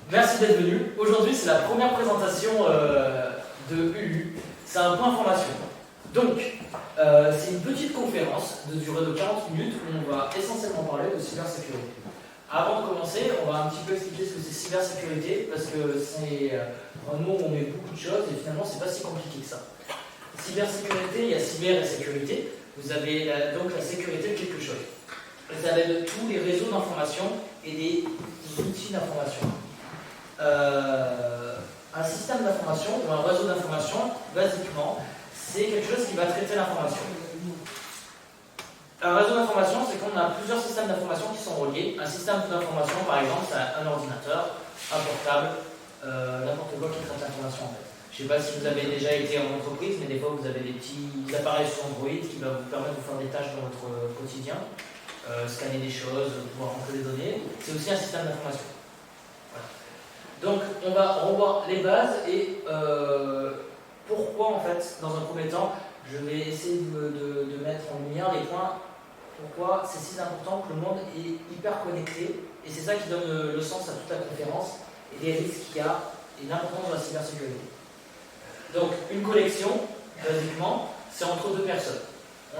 Merci d'être venu. Aujourd'hui, c'est la première présentation de UU. C'est un point information. Donc, c'est une petite conférence de durée de 40 minutes où on va essentiellement parler de cybersécurité. Avant de commencer, on va un petit peu expliquer ce que c'est cybersécurité parce que c'est un mot où on met beaucoup de choses et finalement, c'est pas si compliqué que ça. Cybersécurité, il y a cyber et sécurité. Vous avez donc la sécurité de quelque chose. Vous avez de tous les réseaux d'information et des outils d'information. Un système d'information ou un réseau d'information, basiquement, c'est quelque chose qui va traiter l'information. Un réseau d'information, c'est qu'on a plusieurs systèmes d'information qui sont reliés. Un système d'information, par exemple, c'est un ordinateur, un portable, n'importe quoi qui traite l'information en fait. Je ne sais pas si vous avez déjà été en entreprise, mais des fois vous avez des petits appareils sur Android qui vont vous permettre de faire des tâches dans votre quotidien, scanner des choses, pouvoir rentrer des données. C'est aussi un système d'information. Voilà. Donc on va revoir les bases et pourquoi en fait, dans un premier temps, je vais essayer de mettre en lumière les points, pourquoi c'est si important que le monde est hyper connecté, et c'est ça qui donne le sens à toute la conférence, et les risques qu'il y a, et l'importance de la cybersécurité. Donc, une connexion, basiquement, c'est entre deux personnes.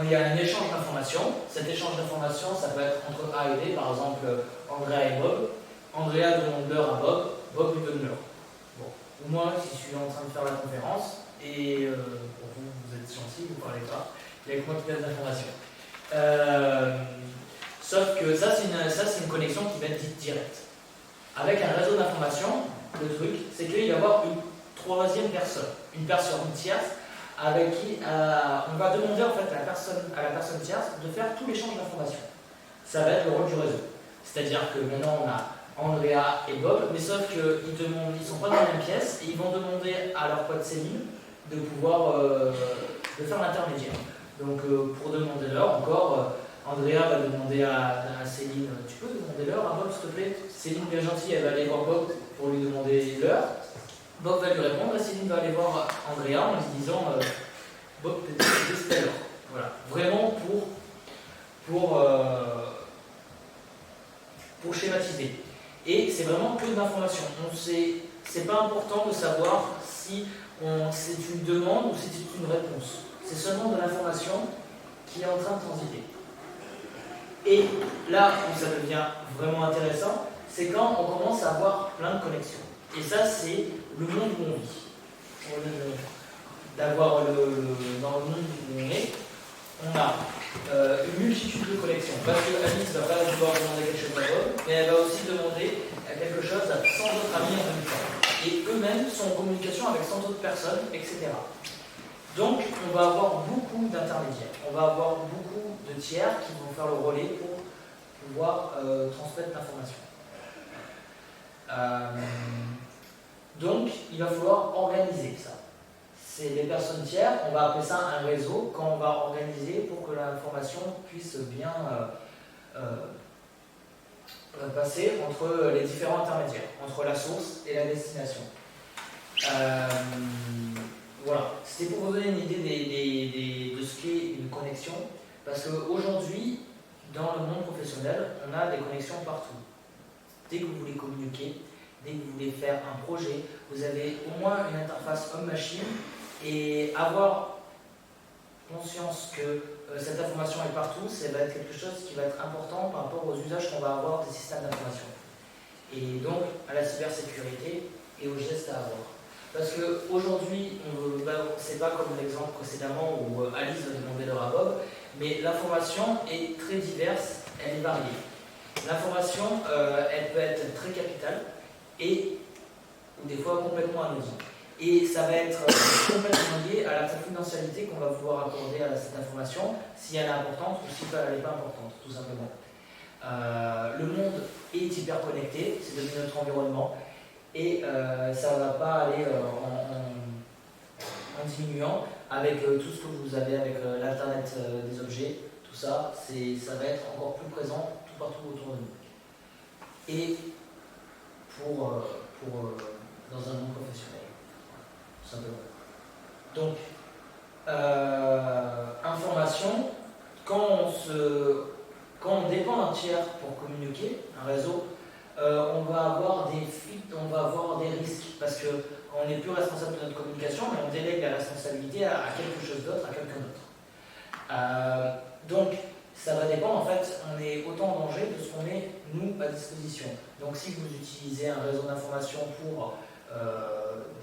Il y a un échange d'informations. Cet échange d'informations, ça peut être entre A et B, par exemple Andrea et Bob. Andrea demande l'heure à Bob, Bob lui donne l'heure. Bon. Ou moi, si je suis en train de faire la conférence, et pour vous, vous êtes gentil, vous ne parlez pas, il n'y a que moi qui donne l'information. Sauf que ça, c'est une connexion qui va être dite directe. Avec un réseau d'informations, le truc, c'est qu'il va y avoir une troisième personne, une personne tierce, avec qui on va demander en fait à la personne tierce de faire tout l'échange d'informations. Ça va être le rôle du réseau. C'est-à-dire que maintenant on a Andrea et Bob, mais sauf qu'ils ne sont pas dans la même pièce et ils vont demander à leur pote Céline de pouvoir de faire l'intermédiaire. Donc pour demander l'heure, encore, Andrea va demander à Céline, tu peux demander l'heure à Bob s'il te plaît? Céline bien gentille, elle va aller voir Bob pour lui demander l'heure. Bob va lui répondre, et Céline va aller voir Andrea en lui disant Bob, c'est telle heure. Voilà, vraiment pour schématiser. Et c'est vraiment que de l'information. C'est pas important de savoir si c'est une demande ou si c'est une réponse. C'est seulement de l'information qui est en train de transiter. Et là où ça devient vraiment intéressant, c'est quand on commence à avoir plein de connexions. Et ça, c'est le monde où on vit. D'avoir dans le monde où on est, on a une multitude de connexions. Parce que Alice ne va pas devoir demander quelque chose à Bob, mais elle va aussi demander quelque chose à 100 autres amis en même temps. Et eux-mêmes sont en communication avec 100 autres personnes, etc. Donc, on va avoir beaucoup d'intermédiaires. On va avoir beaucoup de tiers qui vont faire le relais pour pouvoir transmettre l'information. Donc, il va falloir organiser ça. C'est les personnes tiers, on va appeler ça un réseau, quand on va organiser pour que l'information puisse bien passer entre les différents intermédiaires, entre la source et la destination. Voilà, c'était pour vous donner une idée de ce qu'est une connexion, parce qu'aujourd'hui, dans le monde professionnel, on a des connexions partout. Dès que vous voulez communiquer, dès que vous voulez faire un projet, vous avez au moins une interface homme-machine et avoir conscience que cette information est partout, ça va être quelque chose qui va être important par rapport aux usages qu'on va avoir des systèmes d'information. Et donc à la cybersécurité et aux gestes à avoir. Parce qu'aujourd'hui, c'est pas comme l'exemple précédemment où Alice va demander l'heure à Bob, mais l'information est très diverse, elle est variée. L'information, elle peut être très capitale ou des fois complètement anodine. Et ça va être complètement lié à la confidentialité qu'on va pouvoir accorder à cette information, si elle est importante ou si elle n'est pas importante, tout simplement. Le monde est hyper connecté, c'est devenu notre environnement, et ça ne va pas aller en diminuant avec tout ce que vous avez avec l'Internet des objets, tout ça, ça va être encore plus présent tout partout autour de nous. Et dans un monde professionnel, tout simplement. Donc, information, quand on dépend d'un tiers pour communiquer, un réseau, on va avoir qu'on n'est plus responsable de notre communication, mais on délègue la responsabilité à quelque chose d'autre, à quelqu'un d'autre. Donc, ça va dépendre, en fait, on est autant en danger de ce qu'on met, nous, à disposition. Donc, si vous utilisez un réseau d'information pour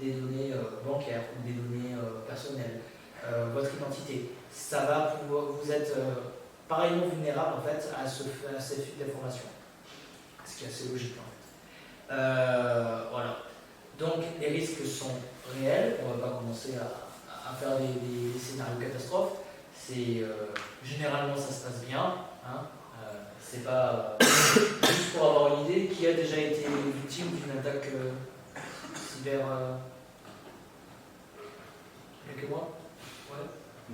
des données bancaires ou des données personnelles, votre identité, ça va pouvoir, vous êtes pareillement vulnérable, en fait, à ces fuites d'informations. Ce qui est assez logique, en fait. Voilà. Donc, les risques sont réels. On ne va pas commencer à faire des scénarios catastrophes. Généralement ça se passe bien, hein. C'est pas juste pour avoir une idée, qui a déjà été victime d'une attaque cyber quelques mois? Ouais.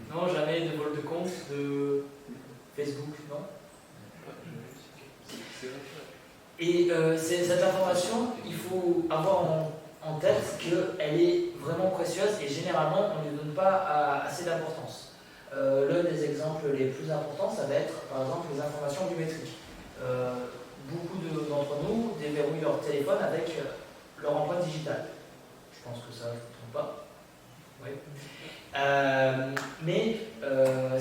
Non, jamais de vol de compte de Facebook, non? Et cette information, il faut avoir en tête qu'elle est vraiment précieuse et généralement on ne lui donne pas assez d'importance. L'un des exemples les plus importants, ça va être par exemple les informations biométriques. Beaucoup d'entre nous déverrouillent leur téléphone avec leur empreinte digitale. Je pense que ça, je ne me trompe pas. Oui. Mais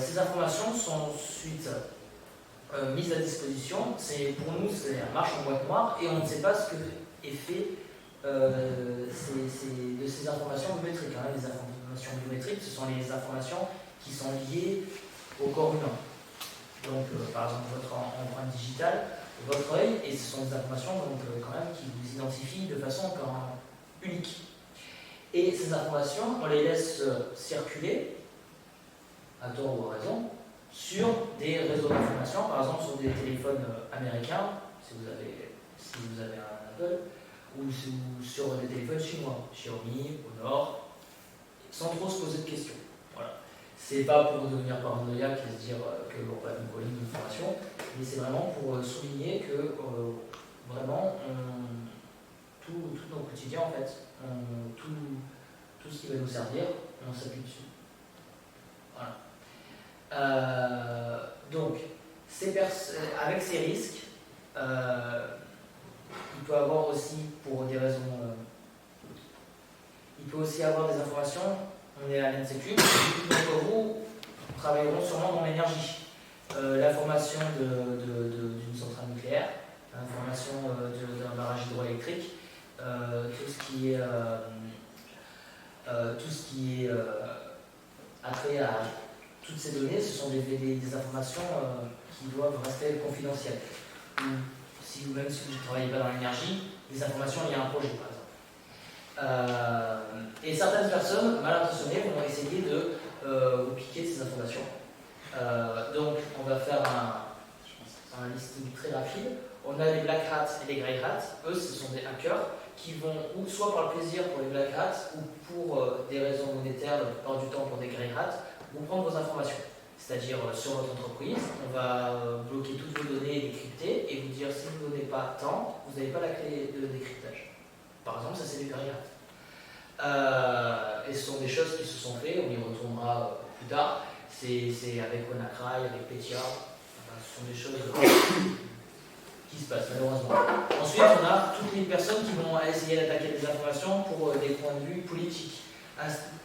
ces informations sont ensuite mises à disposition. Pour nous, c'est un marche en boîte noire et on ne sait pas ce que est fait de ces informations biométriques. Hein. Les informations biométriques, ce sont les informations qui sont liées au corps humain. Donc, par exemple, votre empreinte digitale, votre œil, et ce sont des informations donc, quand même qui vous identifient de façon quand même unique. Et ces informations, on les laisse circuler, à tort ou à raison, sur des réseaux d'information, par exemple sur des téléphones américains, si vous avez un Apple, ou sur des téléphones chinois, Xiaomi, Honor, sans trop se poser de questions. Voilà. C'est pas pour devenir paranoïaque et se dire que l'on va nous voler une information, mais c'est vraiment pour souligner que vraiment, tout notre quotidien, en fait, tout ce qui va nous servir, on s'appuie dessus. Voilà. Donc, avec ces risques, il peut avoir aussi, pour des raisons, il peut aussi avoir des informations. On est à l'INSECUB, donc vous travailleront sûrement dans l'énergie. L'information d'une centrale nucléaire, l'information d'un barrage hydroélectrique, tout ce qui est attrait à toutes ces données, ce sont des informations qui doivent rester confidentielles. Ou si vous-même, si vous ne travaillez pas dans l'énergie, des informations liées à un projet, par exemple. Et certaines personnes mal intentionnées vont essayer de vous piquer de ces informations. Donc, on va faire un listing très rapide. On a les black hats et les grey hats. Eux, ce sont des hackers qui vont, ou soit par le plaisir pour les black hats, ou pour des raisons monétaires, la plupart du temps pour des grey hats, vous prendre vos informations. C'est-à-dire sur votre entreprise, on va bloquer toutes vos données décryptées et vous dire si vous ne donnez pas tant, vous n'avez pas la clé de décryptage. Par exemple, ça c'est des grey hats. Et ce sont des choses qui se sont faites, on y retournera plus tard. C'est avec WannaCry, avec Petya. Enfin, ce sont des choses qui se passent malheureusement. Ensuite, on a toutes les personnes qui vont essayer d'attaquer des informations pour des points de vue politiques,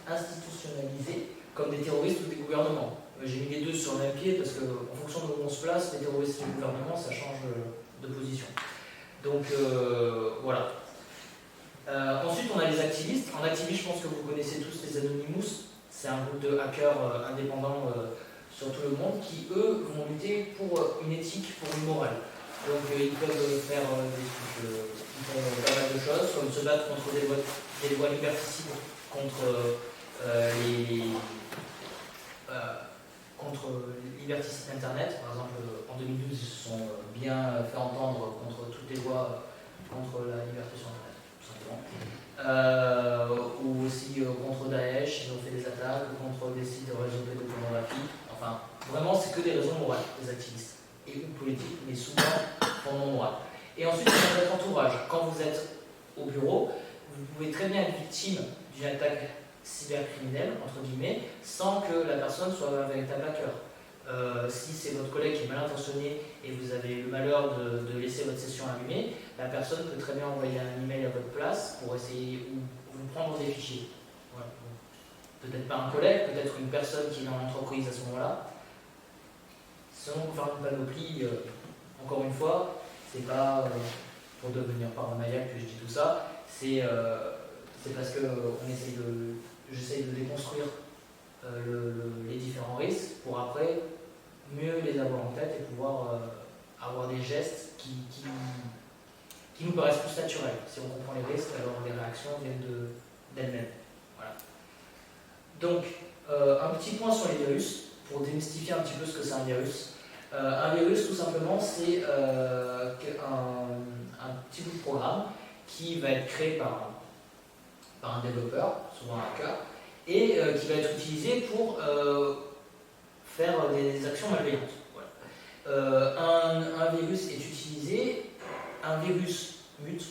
institutionnalisés, comme des terroristes ou des gouvernements. J'ai mis les deux sur le même pied parce qu'en fonction de où on se place, les terroristes et le gouvernement, ça change de position. Donc voilà. Ensuite, on a les activistes. En activiste, je pense que vous connaissez tous les Anonymous. C'est un groupe de hackers indépendants sur tout le monde qui, eux, vont lutter pour une éthique, pour une morale. Donc ils peuvent faire des trucs, ils font pas mal de choses, comme se battre contre des lois liberticides, contre liberticide Internet. Par exemple, en 2012, ils se sont bien fait entendre contre toutes les lois contre la liberté sur Internet, tout simplement. Ou aussi contre Daesh, ils ont fait des attaques, contre des sites de réseaux pédopornographiques. Enfin, vraiment, c'est que des raisons morales, des activistes. Et ou politiques, mais souvent fondement moral. Et ensuite, on a votre entourage. Quand vous êtes au bureau, vous pouvez très bien être victime d'une attaque cybercriminelle, entre guillemets, sans que la personne soit un véritable hacker. Si c'est votre collègue qui est mal intentionné et vous avez le malheur de laisser votre session allumée, la personne peut très bien envoyer un email à votre place pour essayer, ou vous prendre des fichiers. Voilà. Peut-être pas un collègue, peut-être une personne qui est dans l'entreprise à ce moment-là. Sinon, pour faire une panoplie, encore une fois, c'est pas pour devenir paranoïaque que je dis tout ça, c'est parce que j'essaye de déconstruire les différents risques pour après mieux les avoir en tête et pouvoir avoir des gestes qui nous paraissent plus naturels. Si on comprend les risques, alors les réactions viennent d'elles-mêmes. Voilà. Donc, un petit point sur les virus, pour démystifier un petit peu ce que c'est un virus. Un virus, tout simplement, c'est un petit bout de programme qui va être créé par un développeur, souvent un hacker, et qui va être utilisé pour faire des actions malveillantes. Voilà. Un virus est utilisé, un virus mute,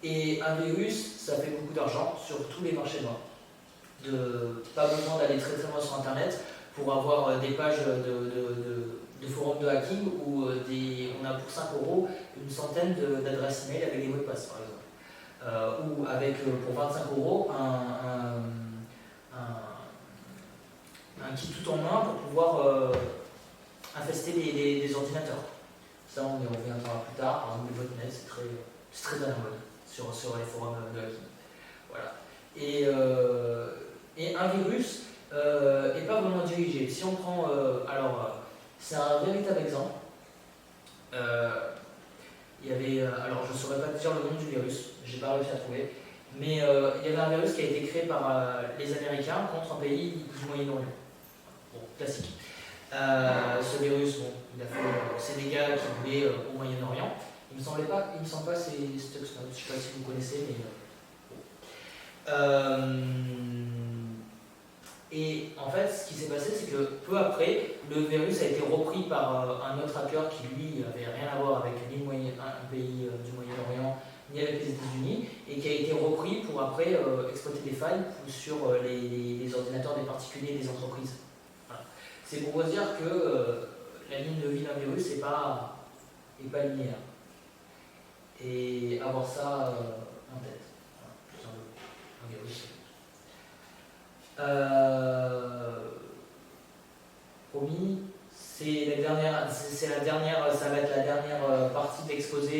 et un virus, ça fait beaucoup d'argent sur tous les marchés noirs. Pas besoin d'aller très très loin sur internet pour avoir des pages de forums de hacking où on a pour 5 € une centaine d'adresses email avec des mots de passe par exemple. Ou avec pour 25 € un kit tout en main pour pouvoir infester des ordinateurs. Ça on y reviendra plus tard, par exemple les botnets, c'est très à la mode sur les forums de hacking. Voilà. Et un virus n'est pas vraiment dirigé. Si on prend, c'est un véritable exemple. Il y avait, alors je ne saurais pas te dire le nom du virus, j'ai pas réussi à trouver, mais il y avait un virus qui a été créé par les Américains contre un pays du Moyen-Orient. Bon, classique. Ce virus, bon, c'est des gars qui voulaient au Moyen-Orient. Il me semble pas, c'est Stuxnet, je ne sais pas si vous connaissez, mais et en fait, ce qui s'est passé, c'est que peu après, le virus a été repris par un autre hacker qui, lui, n'avait rien à voir avec ni un pays du Moyen-Orient, ni avec les États-Unis, et qui a été repris pour après exploiter des failles sur les ordinateurs des particuliers et des entreprises. Voilà. C'est pour vous dire que la ligne de vie d'un virus n'est pas linéaire. Et avoir ça en tête. Voilà, un virus. Promis, ça va être la dernière partie de l'exposé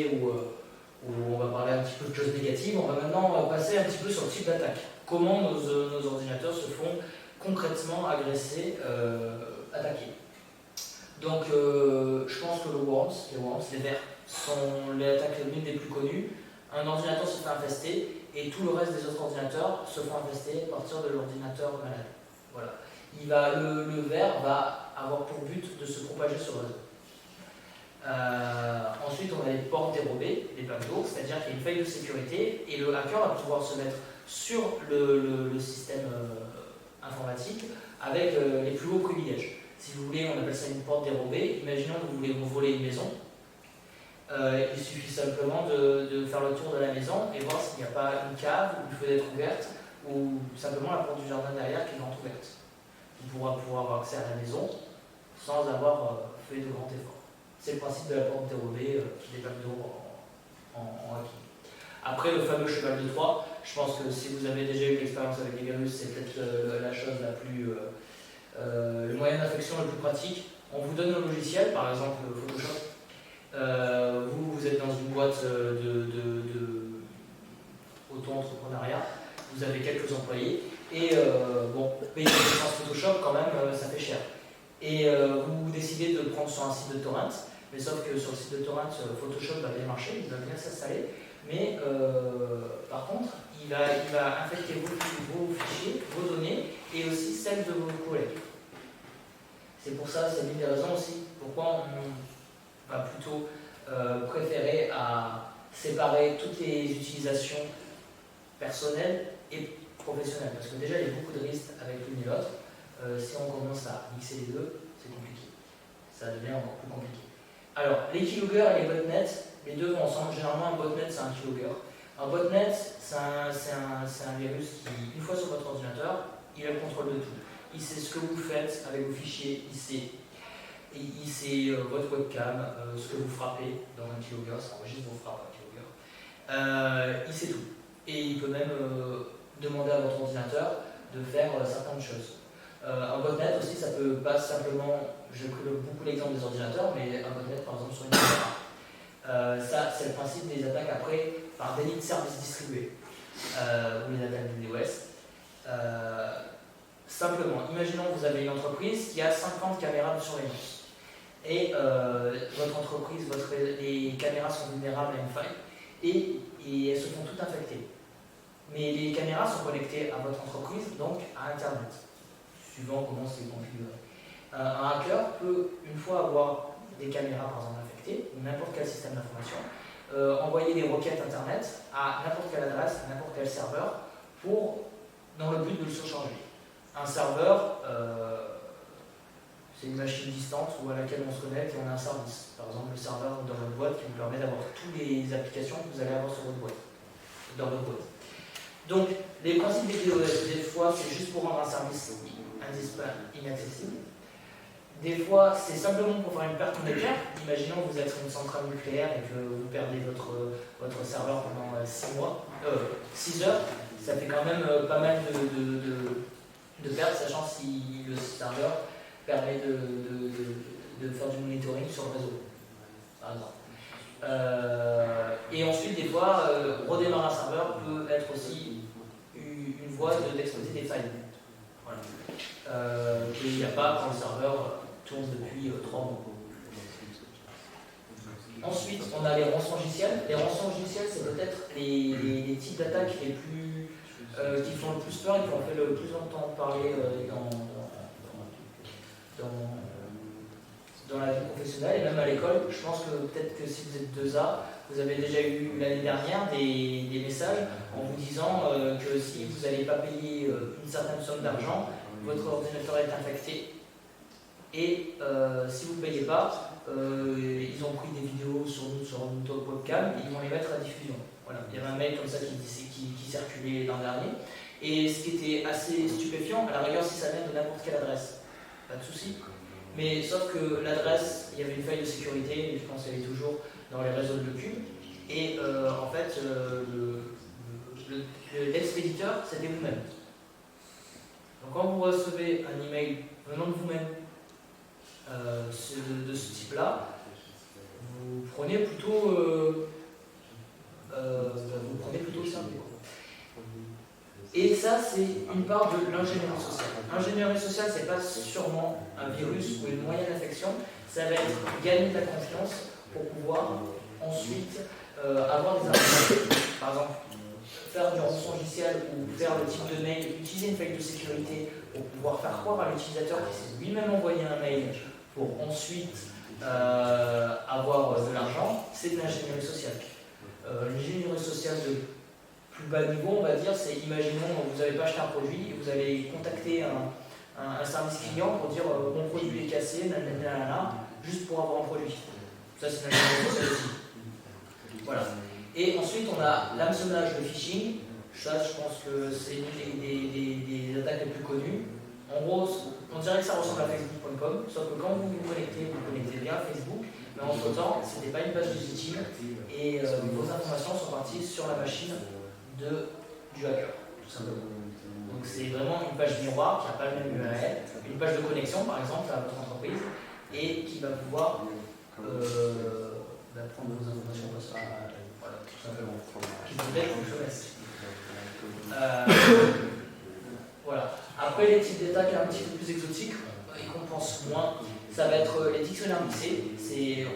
où on va parler un petit peu de choses négatives. On va maintenant passer un petit peu sur le type d'attaque. Comment nos ordinateurs se font concrètement agresser, attaquer. Donc, je pense que les vers, sont les attaques l'une des plus connues. Un ordinateur se fait infester et tout le reste des autres ordinateurs se font infester à partir de l'ordinateur malade. Voilà. Le ver va avoir pour but de se propager sur le réseau. Ensuite, on a les portes dérobées, les backdoors, c'est-à-dire qu'il y a une faille de sécurité et le hacker va pouvoir se mettre sur le système informatique avec les plus hauts privilèges. Si vous voulez, on appelle ça une porte dérobée. Imaginons que vous voulez vous voler une maison. Il suffit simplement de faire le tour de la maison et voir s'il n'y a pas une cave ou une fenêtre ouverte ou simplement la porte du jardin derrière qui est grande ouverte. Vous pourrez pouvoir avoir accès à la maison sans avoir fait de grands efforts. C'est le principe de la porte dérobée qui déballe d'eau en hacking. Après, le fameux cheval de Troie, je pense que si vous avez déjà eu l'expérience avec les virus, c'est peut-être la chose la plus. Le moyen d'infection le plus pratique. On vous donne un logiciel, par exemple Photoshop. Vous êtes dans une boîte auto-entrepreneuriat, vous avez quelques employés, et payer une licence Photoshop, quand même, ça fait cher. Et vous décidez de prendre sur un site de torrent, mais sauf que sur le site de torrent, Photoshop va bien marcher, il va bien s'installer, mais par contre, il va infecter vos fichiers, vos données, et aussi celles de vos collègues. C'est pour ça, c'est l'une des raisons aussi pourquoi on va plutôt préférer à séparer toutes les utilisations personnelles et professionnelles. Parce que déjà, il y a beaucoup de risques avec l'une et l'autre. Si on commence à mixer les deux, c'est compliqué. Ça devient encore plus compliqué. Alors, les keyloggers et les botnets, les deux vont ensemble. Généralement, un botnet, c'est un keylogger. Un botnet, c'est un virus qui, une fois sur votre ordinateur, il a le contrôle de tout. Il sait ce que vous faites avec vos fichiers, il sait votre webcam, ce que vous frappez dans un keylogger, ça enregistre vos frappes, un keylogger. Il sait tout. Et il peut même demander à votre ordinateur de faire certaines choses. Un botnet aussi, ça peut pas simplement, je pris beaucoup l'exemple des ordinateurs, mais un botnet par exemple sur une caméra. Ça, c'est le principe des attaques après par délit de service distribué, ou les attaques du DOS. Simplement, imaginons que vous avez une entreprise qui a 50 caméras de surveillance. Et votre entreprise, les caméras sont vulnérables à une faille et elles se font toutes infecter. Mais les caméras sont connectées à votre entreprise, donc à Internet, suivant comment c'est configuré. Un hacker peut, une fois avoir des caméras par exemple infectées, ou n'importe quel système d'information, envoyer des requêtes Internet à n'importe quelle adresse, à n'importe quel serveur, dans le but de le surcharger. Un serveur, c'est une machine distante ou à laquelle on se connecte et on a un service. Par exemple, le serveur dans votre boîte qui vous permet d'avoir toutes les applications que vous allez avoir sur votre boîte, dans votre boîte. Donc, les principes des DOS, des fois, c'est juste pour rendre un service inaccessible. Des fois, c'est simplement pour faire une perte monétaire. Imaginons que vous êtes une centrale nucléaire et que vous perdez votre serveur pendant 6 heures. Ça fait quand même pas mal de pertes, sachant si le serveur permet de faire du monitoring sur le réseau, par exemple. Et ensuite, des fois, redémarrer un serveur peut être aussi une voie d'exploiter des failles. Voilà. Qu'il n'y a pas quand le serveur tourne depuis 3 mois. Ensuite, on a les rançongiciels. Les rançongiciels, c'est peut-être les types d'attaques les plus qui font le plus peur et qui ont fait le plus longtemps parler dans la vie professionnelle et même à l'école. Je pense que peut-être que si vous êtes 2A, vous avez déjà eu l'année dernière des messages en vous disant que si vous n'allez pas payer une certaine somme d'argent, votre ordinateur est infecté. Et si vous ne payez pas, ils ont pris des vidéos sur notre webcam et ils vont les mettre à diffusion. Voilà. Il y avait un mail comme ça qui circulait l'an dernier. Et ce qui était assez stupéfiant, à la rigueur, si ça vient de n'importe quelle adresse, pas de souci. Mais sauf que l'adresse, il y avait une faille de sécurité, et je pense qu'elle est toujours dans les réseaux de l'Ocube. Et en fait, l'expéditeur, c'était vous-même. Donc quand vous recevez un email venant de vous-même de ce type-là, vous prenez plutôt ça. Et ça, c'est une part de l'ingénierie sociale. L'ingénierie sociale, c'est pas sûrement un virus ou une moyenne d'infection, ça va être gagner de la confiance pour pouvoir ensuite avoir des informations. Par exemple, faire du rançongiciel ou faire le type de mail, utiliser une faille de sécurité pour pouvoir faire croire à l'utilisateur qui s'est lui-même envoyé un mail pour ensuite avoir de l'argent, c'est de l'ingénierie sociale. L'ingénierie sociale de plus bas niveau, on va dire, c'est imaginons vous n'avez pas acheté un produit et vous avez contacté un service client pour dire mon produit est cassé, juste pour avoir un produit. Ça, c'est l'ingénierie sociale aussi. Voilà. Et ensuite, on a l'hameçonnage, le phishing. Ça, je pense que c'est une des attaques les plus connues. En gros, on dirait que ça ressemble à Facebook.com, sauf que quand vous vous connectez bien à Facebook, mais entre-temps, ce n'était pas une page légitime et vos informations sont parties sur la machine du hacker, tout simplement. Donc c'est vraiment une page miroir qui n'a pas le même URL, une page de connexion par exemple à votre entreprise et qui va pouvoir prendre vos informations comme ça. Voilà, tout simplement. Qui peut être une chose. Voilà. Après les types d'attaques un petit peu plus exotiques et qu'on pense moins, ça va être les dictionnaires mixés.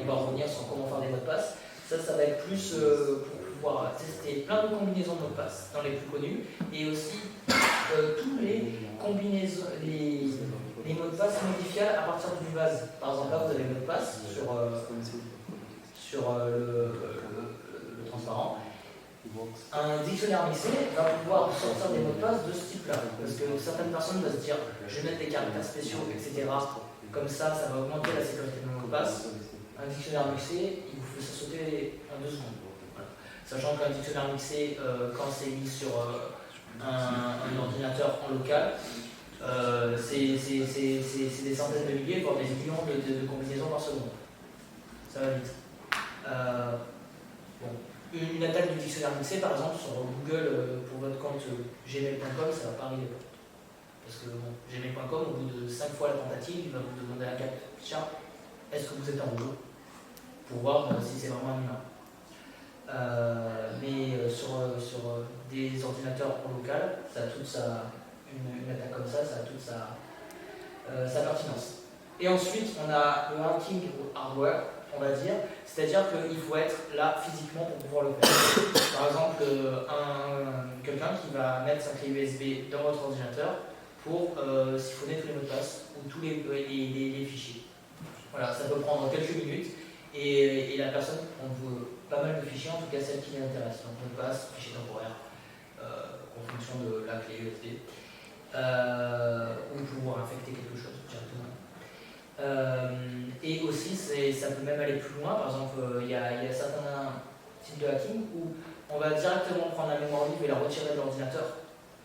On va revenir sur comment faire des mots de passe. Ça va être plus pour pouvoir tester plein de combinaisons de mots de passe dans les plus connus et aussi tous les combinaisons, les mots de passe modifiables à partir d'une base. Par exemple, là vous avez le mot de passe sur le transparent. Un dictionnaire mixé va pouvoir sortir des mots de passe de ce type-là. Parce que certaines personnes vont se dire je vais mettre des caractères spéciaux, etc. Comme ça va augmenter la sécurité de mon mot de passe. Un dictionnaire mixé, il vous fait ça sauter en 2 secondes. Voilà. Sachant qu'un dictionnaire mixé, quand c'est mis sur un ordinateur en local, c'est des centaines de milliers, voire des millions de combinaisons par seconde. Ça va vite. Bon. Une attaque du dictionnaire mixé, par exemple, sur Google pour votre votre compte gmail.com, ça ne va pas arriver. Parce que bon, gmail.com, au bout de 5 fois la tentative, il va vous demander un captcha. Est-ce que vous êtes en rouge? Pour voir si c'est vraiment un humain. Mais sur des ordinateurs en local, ça a toute une attaque comme ça a toute sa pertinence. Et ensuite, on a le hacking hardware, on va dire, c'est-à-dire qu'il faut être là physiquement pour pouvoir le faire. Par exemple, quelqu'un qui va mettre sa clé USB dans votre ordinateur pour siphonner tous les mots de passe ou tous les fichiers. Voilà, ça peut prendre quelques minutes et la personne, on veut pas mal de fichiers, en tout cas celles qui l'intéressent. Donc mot de passe, fichier temporaire, en fonction de la clé USB, ou pouvoir infecter quelque chose directement. Et aussi, ça peut même aller plus loin. Par exemple, il y a certains types de hacking où on va directement prendre la mémoire vive et la retirer de l'ordinateur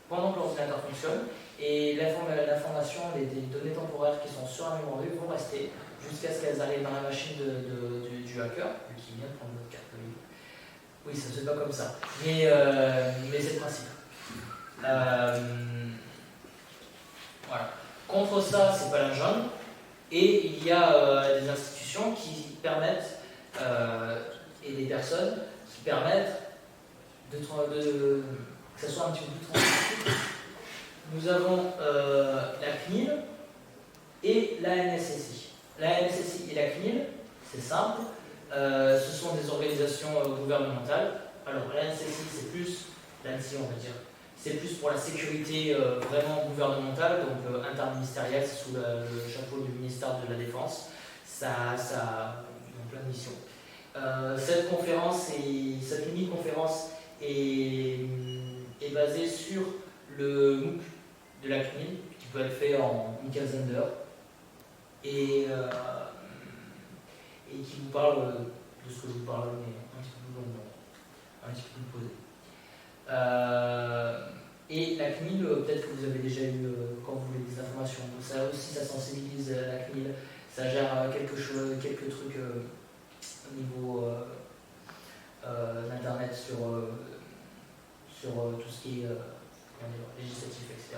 pendant que l'ordinateur fonctionne. Et l'information, les données temporaires qui sont sur la mémoire vive vont rester jusqu'à ce qu'elles arrivent dans la machine du hacker, qui vient de prendre votre carte. Oui, ça ne se fait pas comme ça. Mais c'est le principe. Voilà. Contre ça, c'est pas la jaune. Et il y a des institutions qui permettent, et des personnes qui permettent que ça soit un petit peu plus transparent. Nous avons la CNIL et la NSSI. La NSSI et la CNIL, c'est simple, ce sont des organisations gouvernementales. Alors la NSSI, c'est plus, l'ANSSI on va dire, c'est plus pour la sécurité vraiment gouvernementale, donc interministérielle, c'est sous le chapeau du ministère de la Défense. Ils ont plein de missions. Cette mini-conférence est basée sur le MOOC de la CNIL, qui peut être fait en une quinzaine d'heures, et qui vous parle de ce que je vous parle, mais un petit peu plus longuement, un petit peu plus posé. Et la CNIL, peut-être que vous avez déjà eu, quand vous voulez des informations, ça aussi, ça sensibilise la CNIL, ça gère quelques trucs au niveau d'Internet sur tout ce qui est législatif, etc.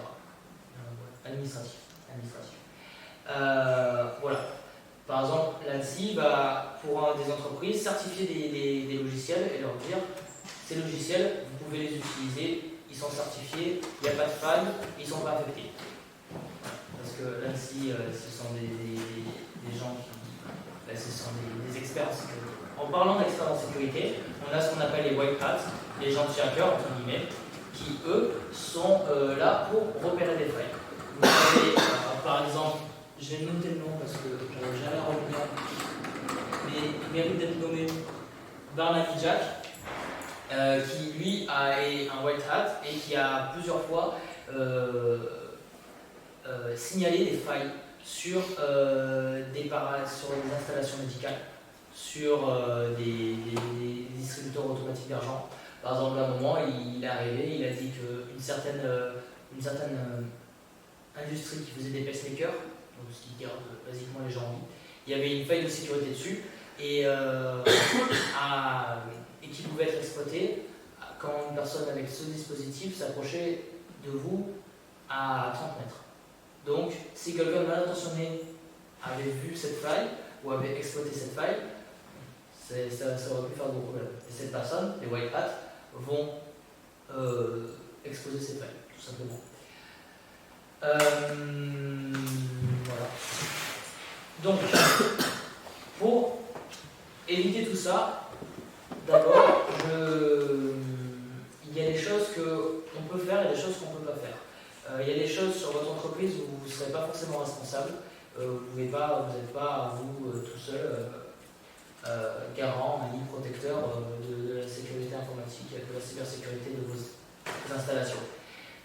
Administratif. Voilà. Par exemple, l'ANSSI va, pour des entreprises, certifier des logiciels et leur dire ces logiciels, vous pouvez les utiliser, ils sont certifiés, il n'y a pas de faille, ils ne sont pas affectés. Parce que l'ANSSI, ce sont des gens ce sont des experts en sécurité. En parlant d'experts en sécurité, on a ce qu'on appelle les white hats, les gentils-hackers, entre guillemets, qui, eux, sont là pour repérer des failles. Vous avez, par exemple, j'ai noté le nom parce que je n'avais jamais revenir, mais il mérite d'être nommé Barnaby Jack, qui lui est un white hat et qui a plusieurs fois signalé des failles sur des installations médicales, sur des distributeurs automatiques d'argent. Par exemple, à un moment, il est arrivé, il a dit qu'une certaine industrie qui faisait des pacemakers, donc ce qui garde basiquement les gens en vie, il y avait une faille de sécurité dessus et qui pouvait être exploitée quand une personne avec ce dispositif s'approchait de vous à 30 mètres. Donc, si quelqu'un mal intentionné avait vu cette faille ou avait exploité cette faille, ça aurait pu faire de gros problèmes. Et cette personne, les white hats, vont exposer ces failles, tout simplement. Voilà. Donc, pour éviter tout ça, d'abord, il y a des choses qu'on peut faire et des choses qu'on ne peut pas faire. Il y a des choses sur votre entreprise où vous ne serez pas forcément responsable. Vous n'êtes pas, vous, tout seul, garant, un lead protecteur de la sécurité informatique, de la cybersécurité de vos installations.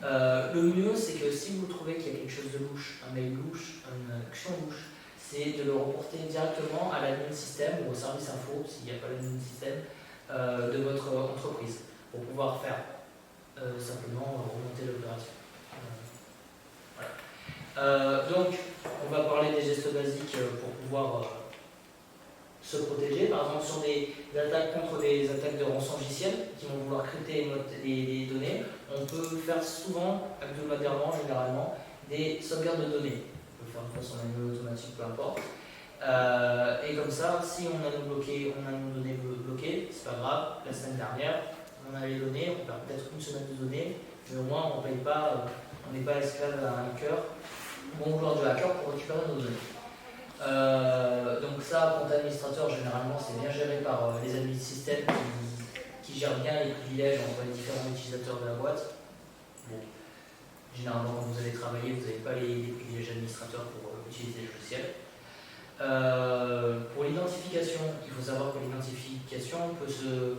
Le mieux, c'est que si vous trouvez qu'il y a quelque chose de louche, un mail louche, une action louche, c'est de le reporter directement à l'admin système ou au service info, s'il n'y a pas l'admin système, de votre entreprise, pour pouvoir faire simplement remonter l'opération. Voilà. Donc, on va parler des gestes basiques pour pouvoir se protéger. Par exemple, sur des attaques contre des attaques de rançongiciel qui vont vouloir crypter des données, on peut faire souvent, hebdomadairement, généralement, des sauvegardes de données. On peut le faire de façon manuelle, automatique, peu importe. Et comme ça, si on a nos données bloquées, c'est pas grave. La semaine dernière, on a les données, on perd peut-être une semaine de données, mais au moins on paye pas, on n'est pas esclave à un hacker, bon vouloir du hacker pour récupérer nos données. Donc ça, compte administrateur, généralement, c'est bien géré par les admins système qui gèrent bien les privilèges entre les différents utilisateurs de la boîte. Bon. Généralement, quand vous allez travailler, vous n'avez pas les privilèges administrateurs pour utiliser le logiciel. Pour l'identification, il faut savoir que l'identification peut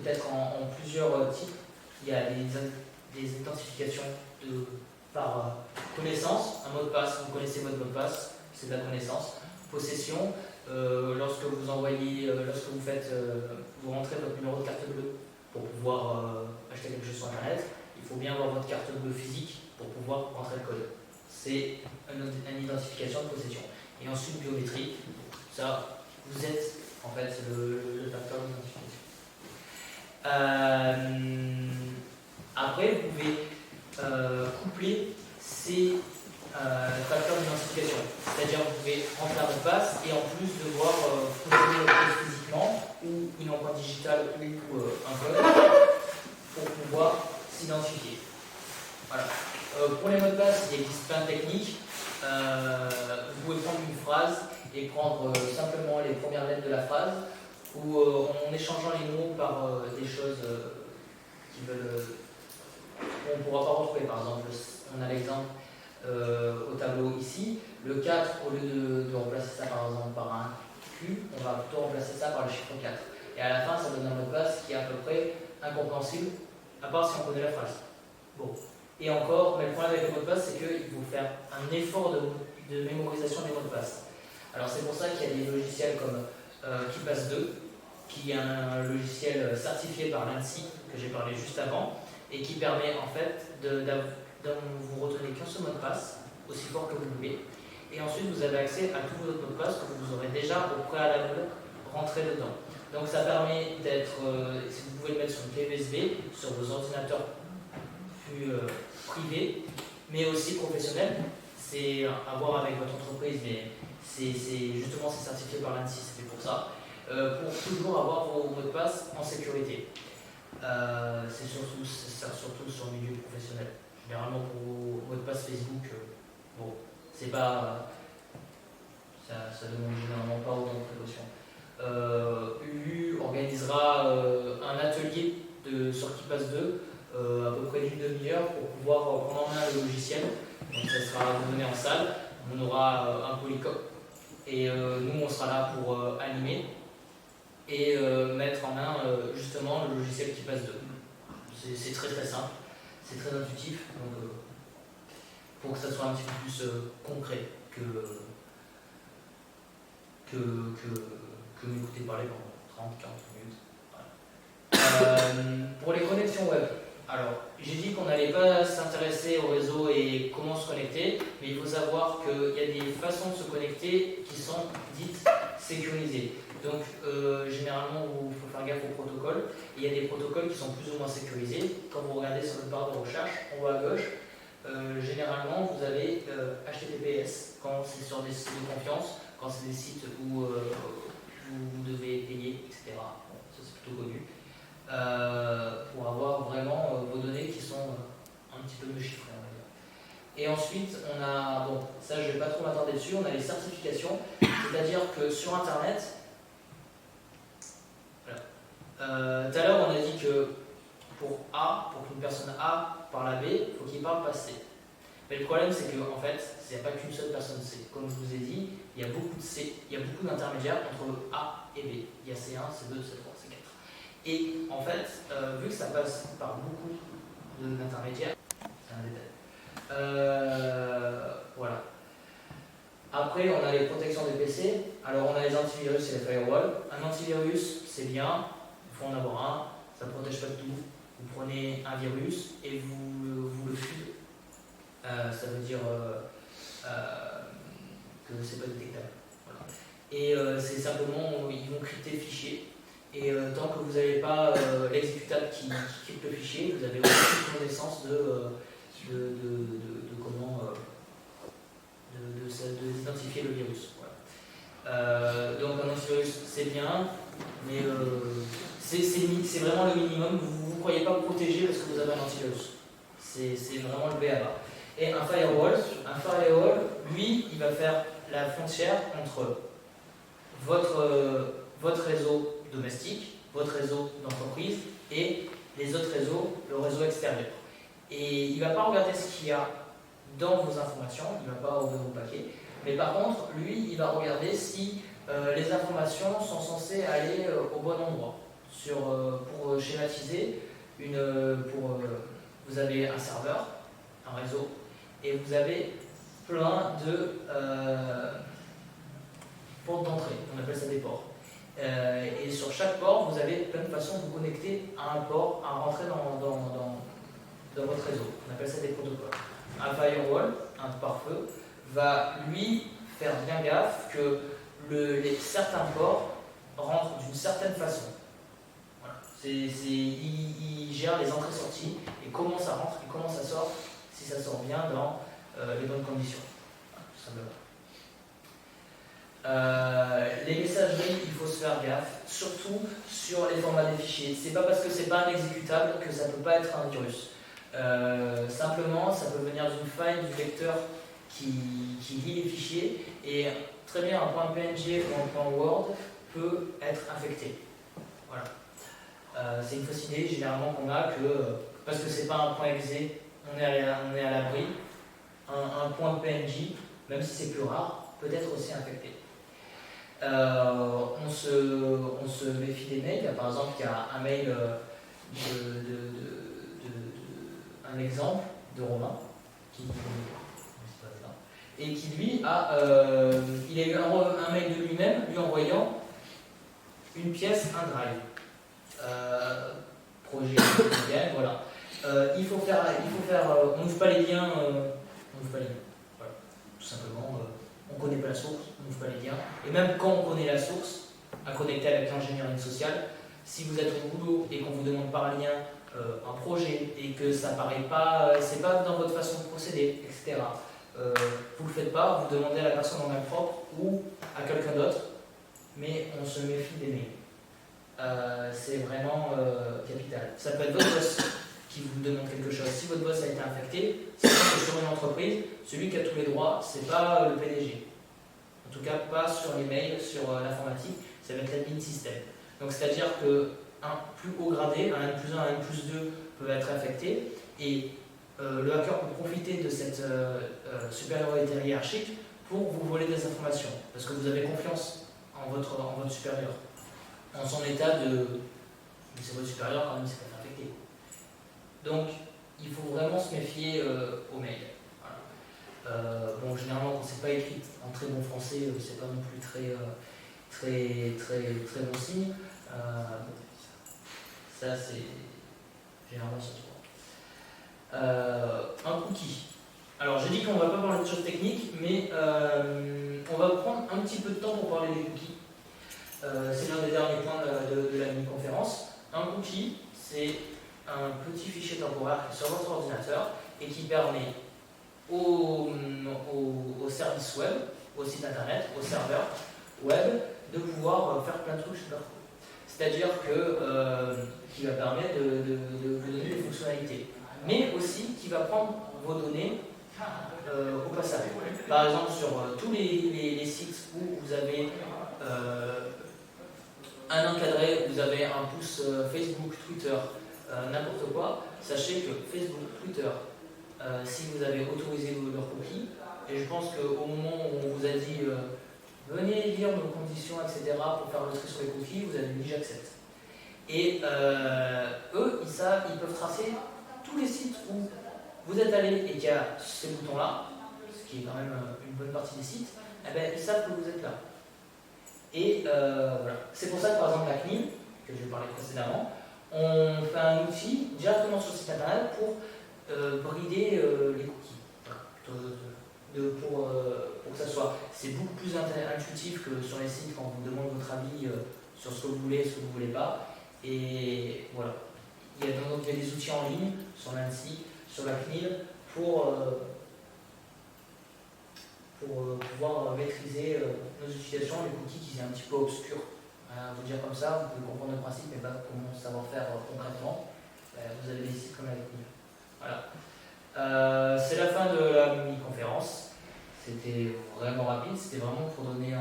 être en plusieurs types. Il y a des identifications par connaissance, un mot de passe, vous connaissez votre mot de passe, c'est de la connaissance. Possession, lorsque vous rentrez votre numéro de carte bleue pour pouvoir acheter quelque chose sur Internet, il faut bien avoir votre carte bleue physique pour pouvoir rentrer le code. C'est une identification de possession. Et ensuite, biométrique, ça, vous êtes en fait le facteur d'identification. Après, vous pouvez coupler ces facteurs d'identification. C'est-à-dire que vous pouvez rentrer un mot de passe et en plus devoir fonctionner le code physiquement ou une empreinte digitale ou un code pour pouvoir s'identifier. Voilà. Pour les mots de passe, il existe plein de techniques. Vous pouvez prendre une phrase et prendre simplement les premières lettres de la phrase ou en échangeant les mots par des choses qu'on ne pourra pas retrouver. Par exemple, on a l'exemple au tableau ici. Le 4, au lieu de remplacer ça par exemple par un Q, on va plutôt remplacer ça par le chiffre 4. Et à la fin, ça donne un mot de passe qui est à peu près incompréhensible, à part si on connaît la phrase. Bon. Et encore, mais le problème avec les mots de passe, c'est qu'il faut faire un effort de mémorisation des mots de passe. Alors c'est pour ça qu'il y a des logiciels comme KeePass 2, qui est un logiciel certifié par l'ANSSI, que j'ai parlé juste avant, et qui permet en fait de vous retenez qu'un seul mot de passe, aussi fort que vous voulez, et ensuite vous avez accès à tous vos autres mots de passe que vous aurez déjà au préalable rentré dedans. Donc ça permet d'être, si vous pouvez le mettre sur une clé USB, sur vos ordinateurs plus privés, mais aussi professionnels. C'est à voir avec votre entreprise, mais c'est justement c'est certifié par l'ANSSI, c'est pour ça. Pour toujours avoir vos mots de passe en sécurité. Ça sert surtout sur le milieu professionnel. Généralement pour vos mots de passe Facebook, bon, c'est pas. Ça demande généralement pas autant de précautions. UU organisera un atelier sur KeePass 2, à peu près d'une demi-heure, pour pouvoir prendre en main le logiciel. Donc ça sera donné en salle, on aura un polycope et nous on sera là pour animer et mettre en main justement le logiciel KeePass 2. C'est très très simple, c'est très intuitif, donc pour que ça soit un petit peu plus concret que m'écouter parler pendant 30-40 minutes. Pour les connexions web, alors j'ai dit qu'on n'allait pas s'intéresser au réseau et comment se connecter, mais il faut savoir qu'il y a des façons de se connecter qui sont dites sécurisées. Donc généralement il faut faire gaffe au protocole. Il y a des protocoles qui sont plus ou moins sécurisés. Quand vous regardez sur le barre de recherche en haut à gauche, généralement vous avez HTTPS quand c'est sur des sites de confiance, quand c'est des sites où vous devez payer, etc. Bon, ça c'est plutôt connu. Pour avoir vraiment vos données qui sont un petit peu mieux chiffrées, on va dire. Et ensuite, on a, bon, ça je ne vais pas trop m'attarder dessus, on a les certifications, c'est-à-dire que sur Internet, voilà. Tout à l'heure on a dit que pour qu'une personne A parle à B, il faut qu'il parle pas C. Mais le problème c'est qu'en fait, il n'y a pas qu'une seule personne C. Comme je vous ai dit, il y a beaucoup de C, il y a beaucoup d'intermédiaires entre A et B. Il y a C1, C2, C3, C4. Et en fait, vu que ça passe par beaucoup d'intermédiaires, c'est un détail. Voilà. Après, on a les protections des PC. Alors, on a les antivirus et les firewalls. Un antivirus, c'est bien, il faut en avoir un, ça ne protège pas de tout. Vous prenez un virus et vous le fusez. Ça veut dire que c'est pas détectable. Voilà. Et c'est simplement, ils vont crypter le fichier Et tant que vous n'avez pas l'exécutable qui quitte le fichier, vous avez aucune connaissance d'identifier le virus. Voilà. Donc un antivirus c'est bien, mais c'est vraiment le minimum. Vous ne croyez pas vous protéger parce que vous avez un antivirus. C'est vraiment le B.A.-ba. Et un firewall, lui, il va faire la frontière entre votre réseau domestique, votre réseau d'entreprise et les autres réseaux, le réseau extérieur. Et il ne va pas regarder ce qu'il y a dans vos informations, il ne va pas ouvrir vos paquets, mais par contre, lui, il va regarder si les informations sont censées aller au bon endroit. Pour schématiser, vous avez un serveur, un réseau, et vous avez plein de portes d'entrée, on appelle ça des ports. Et sur chaque port, vous avez plein de façons de vous connecter à un port, à rentrer dans votre réseau. On appelle ça des protocoles. Un firewall, un pare-feu, va lui faire bien gaffe que certains ports rentrent d'une certaine façon. Voilà. Il gère les entrées-sorties et comment ça rentre et comment ça sort, si ça sort bien dans les bonnes conditions. Voilà, tout simplement. Les messageries, il faut se faire gaffe, surtout sur les formats des fichiers. C'est pas parce que c'est pas un exécutable que ça peut pas être un virus. Simplement, ça peut venir d'une faille du lecteur qui lit les fichiers et très bien un point PNG ou un point Word peut être infecté. Voilà. C'est une fausse idée généralement qu'on a que parce que c'est pas un point exe, on est à l'abri. Un point PNG, même si c'est plus rare, peut être aussi infecté. On se méfie des mails. Par exemple, il y a un mail un exemple de Romain et qui lui il a eu un mail de lui-même lui envoyant une pièce, un drive projet voilà. Il faut faire on n'ouvre pas les liens voilà. Tout simplement on ne connaît pas la source, on n'ouvre pas les liens et même quand on connaît la source à connecter avec l'ingénierie sociale, si vous êtes au boulot et qu'on vous demande par lien un projet et que ça paraît pas, c'est pas dans votre façon de procéder, etc. Vous le faites pas, vous demandez à la personne en main propre ou à quelqu'un d'autre, mais on se méfie des mails. C'est vraiment capital. Ça peut être votre boss qui vous demande quelque chose. Si votre boss a été infecté, c'est que sur une entreprise, celui qui a tous les droits, c'est pas le PDG. En tout cas, pas sur les mails, sur l'informatique, ça va être l'admin système. Donc c'est-à-dire que un plus haut gradé, un N+1, un N+2 peuvent être affectés et le hacker peut profiter de cette supériorité hiérarchique pour vous voler des informations parce que vous avez confiance en votre supérieur, en son état de c'est votre supérieur quand même, c'est pas infecté. Donc il faut vraiment se méfier aux mails. Voilà. Bon, généralement quand c'est pas écrit en très bon français, c'est pas non plus très bon signe. Ça c'est généralement ça se voit. Un cookie. Alors j'ai dit qu'on ne va pas parler de choses techniques, mais on va prendre un petit peu de temps pour parler des cookies. C'est l'un des derniers points de la mini-conférence. Un cookie, c'est un petit fichier temporaire qui est sur votre ordinateur et qui permet au service web, au site internet, au serveur web, de pouvoir faire plein de trucs super cool. C'est-à-dire qui va permettre de vous donner des fonctionnalités, mais aussi qui va prendre vos données au passage. Par exemple, sur tous les sites où vous avez un encadré, vous avez un pouce Facebook, Twitter, n'importe quoi, sachez que Facebook, Twitter, si vous avez autorisé leurs cookies, et je pense qu'au moment où on vous a dit venez lire nos conditions, etc., pour faire le tri sur les cookies, vous avez dit j'accepte. Et eux, ils peuvent tracer tous les sites où vous êtes allé et qu'il y a ces boutons-là, ce qui est quand même une bonne partie des sites, eh ben, ils savent que vous êtes là. Et voilà. C'est pour ça que par exemple la CNIL, que je parlais précédemment, on fait un outil directement sur le site internet pour brider les cookies. Pour que ça soit. C'est beaucoup plus intuitif que sur les sites quand on vous demande votre avis sur ce que vous voulez et ce que vous ne voulez pas. Et voilà. Il y a des outils en ligne sur l'ANSSI, sur la CNIL pour pouvoir maîtriser nos utilisations, les cookies qui sont un petit peu obscurs. Vous dire comme ça, vous pouvez comprendre le principe, mais pas comment savoir faire concrètement. Vous avez des sites comme la CNIL. Voilà. C'est la fin de la mini-conférence. C'était vraiment rapide, c'était vraiment pour donner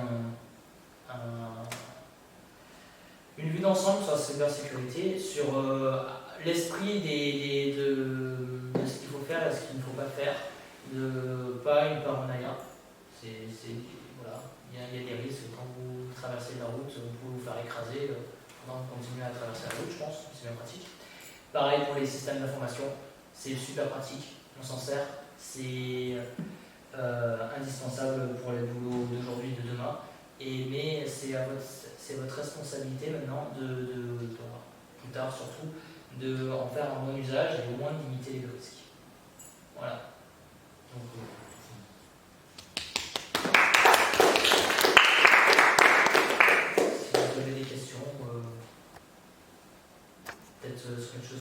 une vue d'ensemble sur la cybersécurité, sur l'esprit de ce qu'il faut faire et ce qu'il ne faut pas faire, de pas une paranoïa. Voilà. Il y a des risques quand vous traversez la route, vous pouvez vous faire écraser pendant que vous continuez à traverser la route, je pense, c'est bien pratique. Pareil pour les systèmes d'information, c'est super pratique, on s'en sert, c'est indispensable pour les boulots d'aujourd'hui et de demain, mais c'est votre responsabilité maintenant plus tard surtout, de en faire un bon usage et au moins de limiter les risques. Voilà. Donc, si vous avez des questions, peut-être sur quelque chose.